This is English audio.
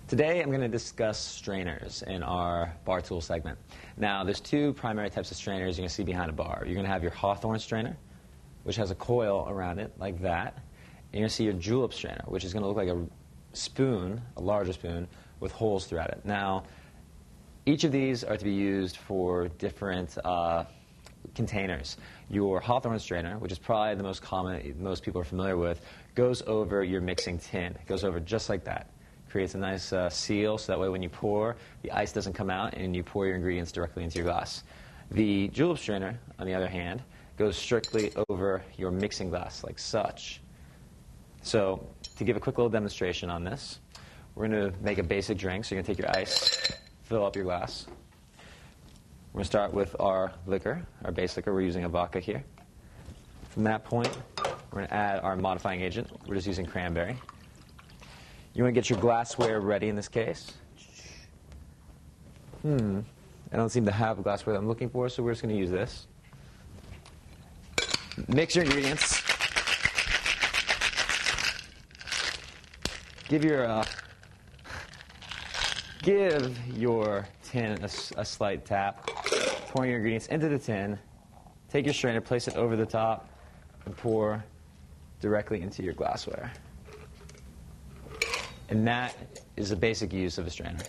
Today I'm going to discuss strainers in our bar tool segment. Now there's two primary types of strainers you're going to see behind a bar. You're going to have your Hawthorne strainer, which has a coil around it like that. And you're going to see your julep strainer, which is going to look like a spoon, a larger spoon, with holes throughout it. Now each of these are to be used for different containers. Your Hawthorne strainer, which is probably the most common, most people are familiar with, goes over your mixing tin. It goes over just like that. Creates a nice seal, so that way when you pour, the ice doesn't come out and you pour your ingredients directly into your glass. The julep strainer, on the other hand, goes strictly over your mixing glass, like such. So, to give a quick little demonstration on this, we're going to make a basic drink. So you're going to take your ice, fill up your glass. We're going to start with our liquor, our base liquor. We're using a vodka here. From that point, we're going to add our modifying agent. We're just using cranberry. You want to get your glassware ready in this case. I don't seem to have a glassware that I'm looking for, so we're just going to use this. Mix your ingredients. Give your tin a slight tap. Pour your ingredients into the tin. Take your strainer, place it over the top, and pour directly into your glassware. And that is the basic use of a strainer.